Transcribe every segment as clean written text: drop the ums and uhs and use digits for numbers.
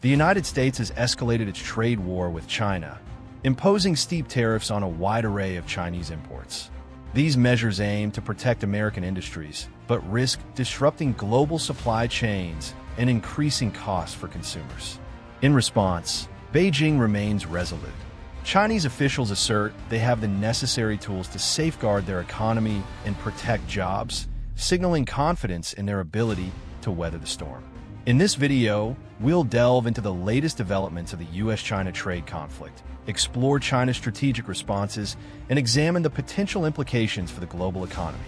The United States has escalated its trade war with China, imposing steep tariffs on a wide array of Chinese imports. These measures aim to protect American industries, but risk disrupting global supply chains and increasing costs for consumers. In response, Beijing remains resolute. Chinese officials assert they have the necessary tools to safeguard their economy and protect jobs, signaling confidence in their ability to weather the storm. In this video, we'll delve into the latest developments of the US-China trade conflict, explore China's strategic responses, and examine the potential implications for the global economy.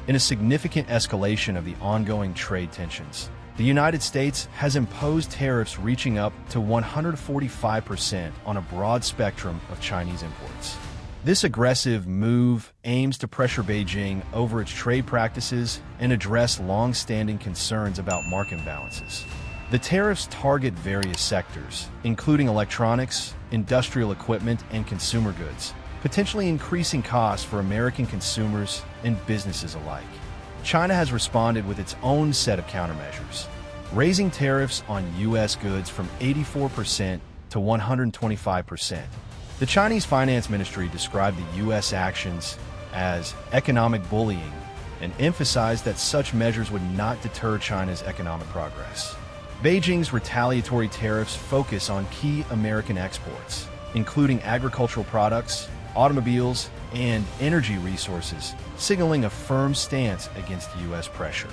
In a significant escalation of the ongoing trade tensions, the United States has imposed tariffs reaching up to 145% on a broad spectrum of Chinese imports. This aggressive move aims to pressure Beijing over its trade practices and address long-standing concerns about market imbalances. The tariffs target various sectors, including electronics, industrial equipment, and consumer goods, potentially increasing costs for American consumers and businesses alike. China has responded with its own set of countermeasures, raising tariffs on U.S. goods from 84% to 125%. The Chinese Finance Ministry described the U.S. actions as economic bullying and emphasized that such measures would not deter China's economic progress. Beijing's retaliatory tariffs focus on key American exports, including agricultural products, automobiles, and energy resources, signaling a firm stance against U.S. pressure.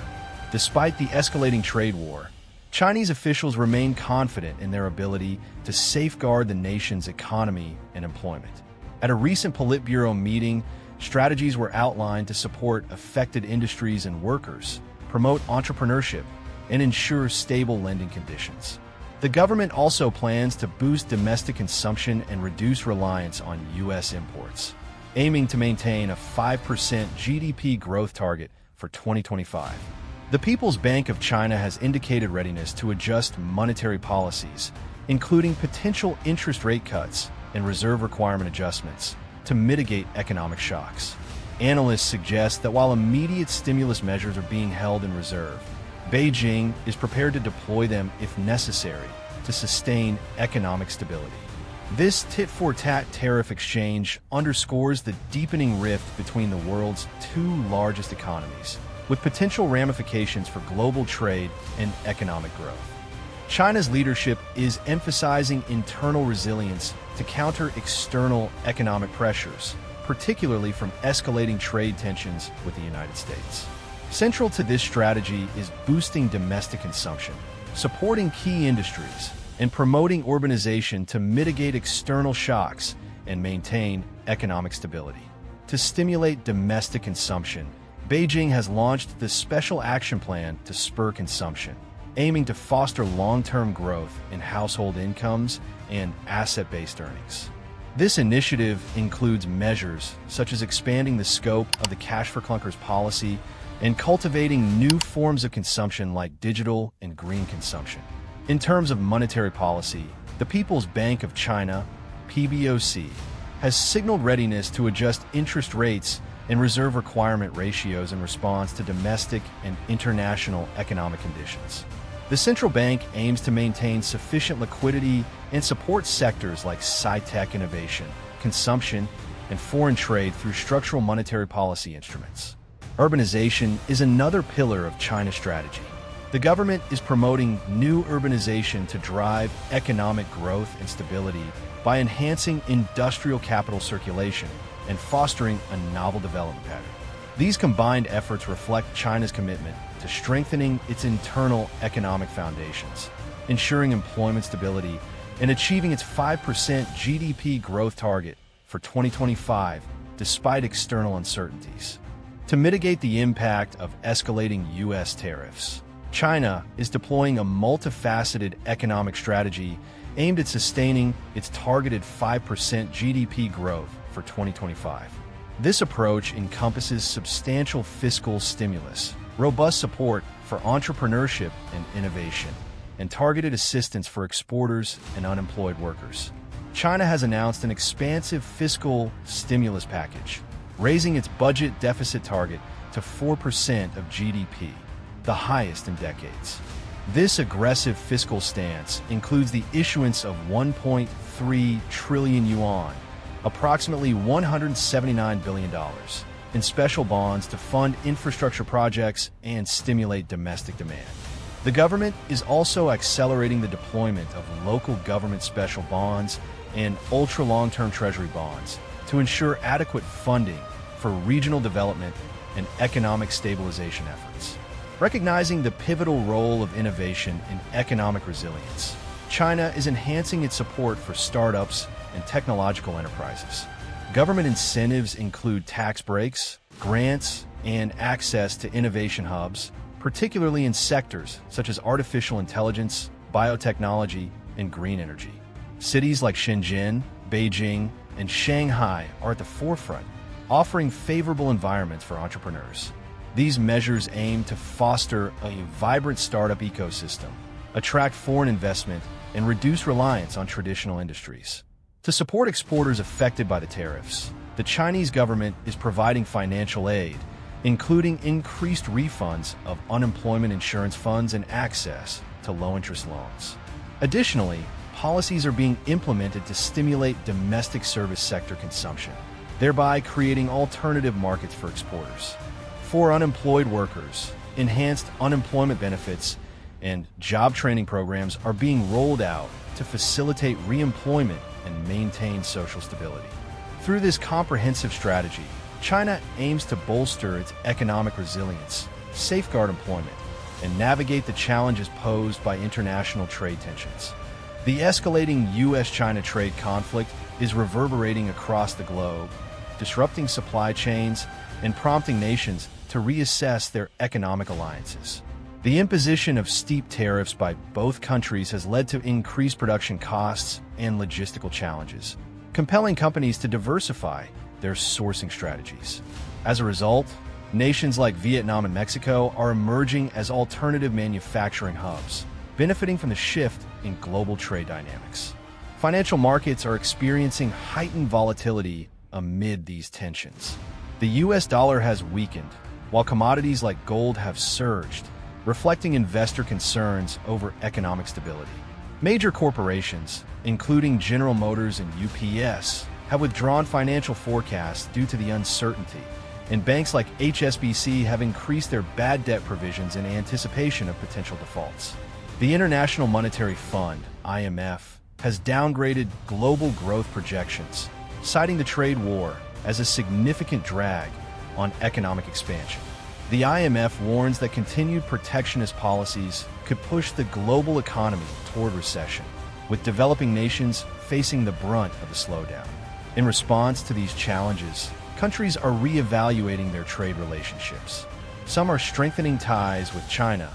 Despite the escalating trade war, Chinese officials remain confident in their ability to safeguard the nation's economy and employment. At a recent Politburo meeting, strategies were outlined to support affected industries and workers, promote entrepreneurship, and ensure stable lending conditions. The government also plans to boost domestic consumption and reduce reliance on U.S. imports, aiming to maintain a 5% GDP growth target for 2025. The People's Bank of China has indicated readiness to adjust monetary policies, including potential interest rate cuts and reserve requirement adjustments, to mitigate economic shocks. Analysts suggest that while immediate stimulus measures are being held in reserve, Beijing is prepared to deploy them if necessary to sustain economic stability. This tit-for-tat tariff exchange underscores the deepening rift between the world's two largest economies, with potential ramifications for global trade and economic growth. China's leadership is emphasizing internal resilience to counter external economic pressures, particularly from escalating trade tensions with the United States. Central to this strategy is boosting domestic consumption, supporting key industries, and promoting urbanization to mitigate external shocks and maintain economic stability. To stimulate domestic consumption, Beijing has launched the Special Action Plan to spur consumption, aiming to foster long-term growth in household incomes and asset-based earnings. This initiative includes measures such as expanding the scope of the Cash for Clunkers policy and cultivating new forms of consumption like digital and green consumption. In terms of monetary policy, the People's Bank of China, PBOC, has signaled readiness to adjust interest rates and reserve requirement ratios in response to domestic and international economic conditions. The central bank aims to maintain sufficient liquidity and support sectors like sci-tech innovation, consumption, and foreign trade through structural monetary policy instruments. Urbanization is another pillar of China's strategy. The government is promoting new urbanization to drive economic growth and stability by enhancing industrial capital circulation and fostering a novel development pattern. These combined efforts reflect China's commitment to strengthening its internal economic foundations, ensuring employment stability, and achieving its 5% GDP growth target for 2025 despite external uncertainties. To mitigate the impact of escalating U.S. tariffs, China is deploying a multifaceted economic strategy aimed at sustaining its targeted 5% GDP growth for 2025. This approach encompasses substantial fiscal stimulus, robust support for entrepreneurship and innovation, and targeted assistance for exporters and unemployed workers. China has announced an expansive fiscal stimulus package, raising its budget deficit target to 4% of GDP, the highest in decades. This aggressive fiscal stance includes the issuance of 1.3 trillion yuan, approximately $179 billion, in special bonds to fund infrastructure projects and stimulate domestic demand. The government is also accelerating the deployment of local government special bonds and ultra-long-term treasury bonds to ensure adequate funding for regional development and economic stabilization efforts. Recognizing the pivotal role of innovation in economic resilience, China is enhancing its support for startups and technological enterprises. Government incentives include tax breaks, grants, and access to innovation hubs, particularly in sectors such as artificial intelligence, biotechnology, and green energy. Cities like Shenzhen, Beijing, and Shanghai are at the forefront, offering favorable environments for entrepreneurs. These measures aim to foster a vibrant startup ecosystem, attract foreign investment, and reduce reliance on traditional industries. To support exporters affected by the tariffs, the Chinese government is providing financial aid, including increased refunds of unemployment insurance funds and access to low-interest loans. Additionally, policies are being implemented to stimulate domestic service sector consumption, thereby creating alternative markets for exporters. For unemployed workers, enhanced unemployment benefits and job training programs are being rolled out to facilitate re-employment and maintain social stability. Through this comprehensive strategy, China aims to bolster its economic resilience, safeguard employment, and navigate the challenges posed by international trade tensions. The escalating U.S.-China trade conflict is reverberating across the globe, disrupting supply chains and prompting nations to reassess their economic alliances. The imposition of steep tariffs by both countries has led to increased production costs and logistical challenges, compelling companies to diversify their sourcing strategies. As a result, nations like Vietnam and Mexico are emerging as alternative manufacturing hubs, benefiting from the shift in global trade dynamics. Financial markets are experiencing heightened volatility amid these tensions. The U.S. dollar has weakened, while commodities like gold have surged, reflecting investor concerns over economic stability. Major corporations, including General Motors and UPS, have withdrawn financial forecasts due to the uncertainty, and banks like HSBC have increased their bad debt provisions in anticipation of potential defaults. The International Monetary Fund, IMF, has downgraded global growth projections, citing the trade war as a significant drag on economic expansion. The IMF warns that continued protectionist policies could push the global economy toward recession, with developing nations facing the brunt of the slowdown. In response to these challenges, countries are re-evaluating their trade relationships. Some are strengthening ties with China,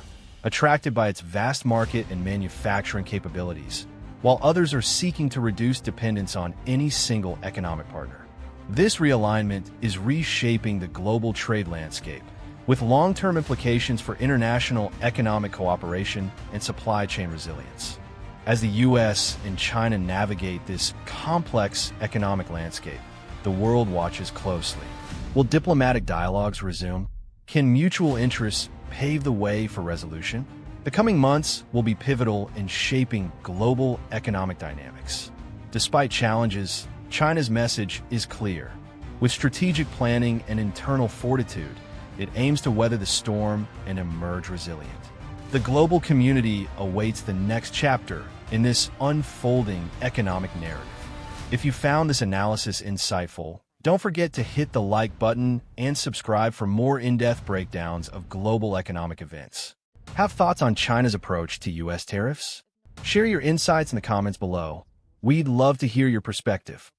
attracted by its vast market and manufacturing capabilities, while others are seeking to reduce dependence on any single economic partner. This realignment is reshaping the global trade landscape, with long-term implications for international economic cooperation and supply chain resilience. As the U.S. and China navigate this complex economic landscape, the world watches closely. Will diplomatic dialogues resume? Can mutual interests pave the way for resolution? The coming months will be pivotal in shaping global economic dynamics. Despite challenges, China's message is clear. With strategic planning and internal fortitude, it aims to weather the storm and emerge resilient. The global community awaits the next chapter in this unfolding economic narrative. If you found this analysis insightful, don't forget to hit the like button and subscribe for more in-depth breakdowns of global economic events. Have thoughts on China's approach to U.S. tariffs? Share your insights in the comments below. We'd love to hear your perspective.